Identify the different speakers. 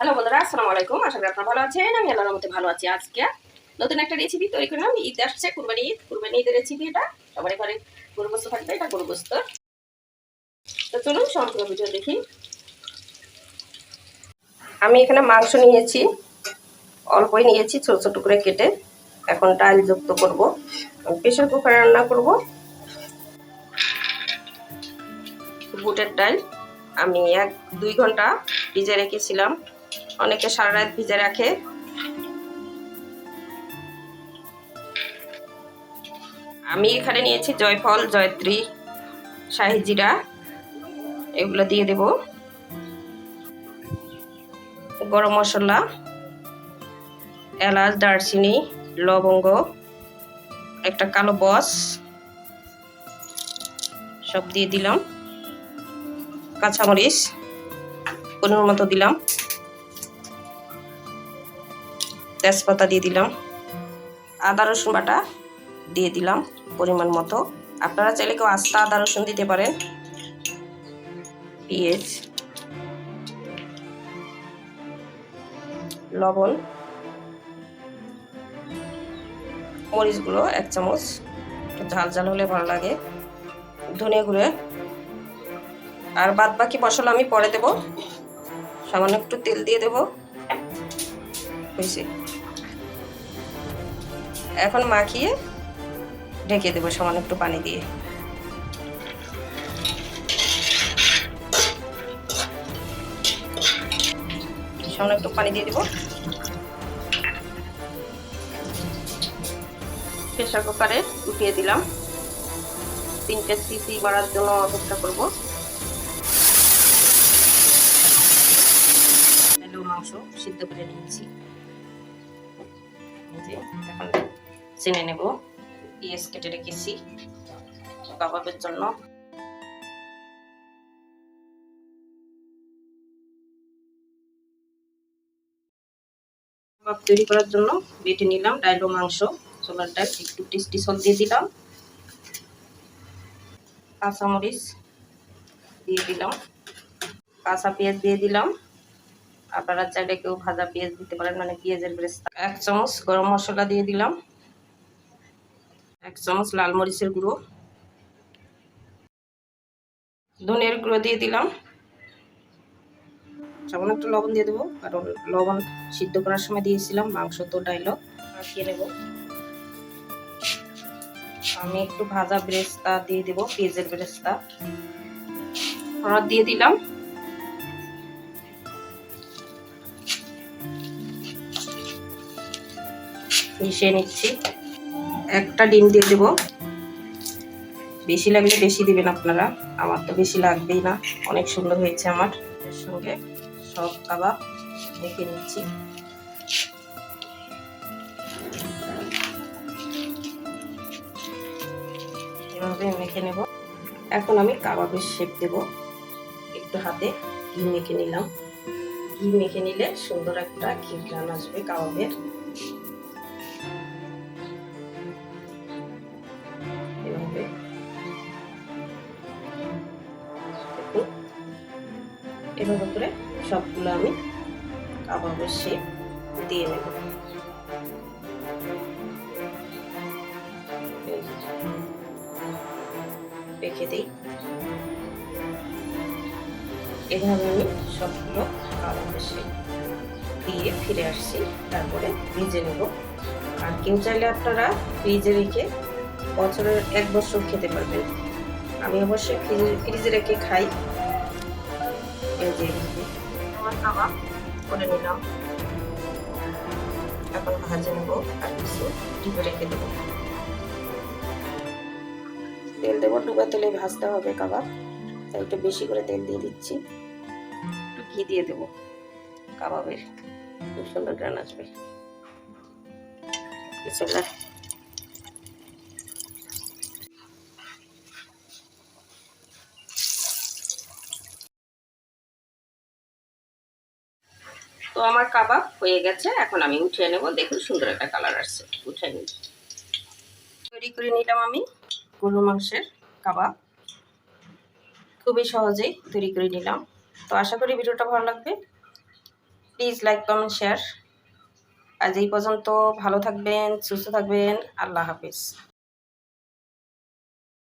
Speaker 1: Hello বন্ধুরা, আসসালামু আলাইকুম। আশা করি আপনারা ভালো আছেন। আমি আল্লাহর মধ্যে ভালো আছি। আজকে নতুন একটা রেসিপি তৈরি করলাম। ঈদ আসছে, কুরবানি ঈদের রেসিপি। এটা সবারই ঘরে গরু গোস্ত থাকবে, এটা গরু গোস্ত। তো চলুন সম্পূর্ণ ভিডিও দেখি। আমি এখানে মাংস নিয়েছি, অল্পই নিয়েছি, ছোট ছোট করে কেটে। এখন ডাল যুক্ত করব, প্রেসার কুকারে রান্না করব। বুটের ডাল আমি 1-2 ঘন্টা ভিজে রেখেছিলাম। অনেকে সারা রাত ভিজে রাখে। আমি এখানে নিয়েছি জয়ফল, জয়ত্রী, শাহি জিরা, এগুলো দিয়ে দেব। গরম মশলা, এলাচ, দারচিনি, লবঙ্গ, একটা কালো বস, সব দিয়ে দিলাম। কাঁচামরিচ পরিমাণ মতো দিলাম। তেজপাতা দিয়ে দিলাম। আদা রসুন বাটা দিয়ে দিলাম পরিমাণ মতো। আপনারা চাইলে কেউ আস্তা আদা রসুন দিতে পারেন। পেঁয়াজ, লবণ, মরিচগুলো 1 চামচ, ঝাল ঝাল হলে ভালো লাগে। ধনিয়া গুঁড়ো, আর বাদ বাকি মশলা আমি পরে দেব। সামান্য একটু তেল দিয়ে দেব। হয়েছে, এখন মাখিয়ে ঢেকে দেবো সামান্য একটু পানি দিয়ে। সামান্য একটু পানি দিয়ে দেবো। প্রেসার কুকারে উঠিয়ে দিলাম। 3টে সিটি মারার জন্য অপেক্ষা করব। মাংস সিদ্ধ করে নিয়েছি, এখন চিনে নেব। পেঁয়াজ কেটে রেখেছি কাবাবের জন্য। কাবাব তৈরি করার জন্য বেটে নিলাম ডাল ও মাংস। ছোলার ডাল, একটু টেস্টি সল্ট দিয়ে দিলাম। কাঁচামরিচ দিয়ে দিলাম। কাঁচা পেঁয়াজ দিয়ে দিলাম। আপনারা চাইলে কেউ ভাজা পেঁয়াজ দিতে পারেন, মানে পেঁয়াজের বেরেস্তা। 1 চামচ গরম মশলা দিয়ে দিলাম। 1 চামচ লাল মরিচের গুঁড়ো, ধনিয়ার গুঁড়ো দিয়ে দিলাম। সামান্য একটু লবণ দিয়ে দেবো, কারণ লবণ সিদ্ধ করার সময় দিয়েছিলাম। মাংস তো ডাইলও মাখিয়ে নেব। আমি একটু ভাজা বেরেস্তা দিয়ে দেবো, পেঁয়াজের বেরেস্তা। হলুদ দিয়ে দিলাম। মিশিয়ে নিচ্ছি। একটা ডিম দিয়ে দেবো। বেশি লাগলে বেশি দিবেন আপনারা, আমার তো বেশি লাগবেই না। অনেক সুন্দর হয়েছে আমার। এর সঙ্গে সব কাবাব মেখে নিচ্ছি। এভাবে মেখে নেব। এখন আমি কাবাবের শেপ দেব। একটু হাতে ঘি মেখে নিলাম। ঘি মেখে নিলে সুন্দর একটা ঘি ঘ্রাণ আসবে কাবাবের। এভাবে এভাবে করে সবগুলো আমি কাবাবের শেপ দিয়ে নেব। রেখে দিই। এভাবে আমি সবগুলো কাবাবের শেপ দিয়ে ফিরে আসছি। তারপরে ভেজে নেব। আর কেউ চাইলে আপনারা ফ্রিজে রেখে বছরের 1 বছর খেতে পারবেন। আমি অবশ্যই ফ্রিজে রেখে খাই। এই যে আমার কাবাব করে নিলাম। এখন ভাজে নেব আর কিছু ডিপে রেখে দেবো। তেল দেবো, ডুবা তেলে ভাজতে হবে কাবাব, তাই একটু বেশি করে তেল দিয়ে দিচ্ছি। একটু ঘি দিয়ে দেবো, কাবাবের খুব সুন্দর গ্রান আসবে। বিসমিল্লাহ। তো আমার কাবাব হয়ে গেছে, এখন আমি উঠিয়ে নেব। দেখুন সুন্দর একটা কালার আসছে। উঠিয়ে নিই। তৈরি করে নিলাম আমি গরুর মাংসের কাবাব। খুবই সহজেই তৈরি করে নিলাম। তো আশা করি ভিডিওটা ভালো লাগবে। Please like comment share. আজ এই পর্যন্ত। ভালো থাকবেন, সুস্থ থাকবেন। আল্লাহ হাফিজ।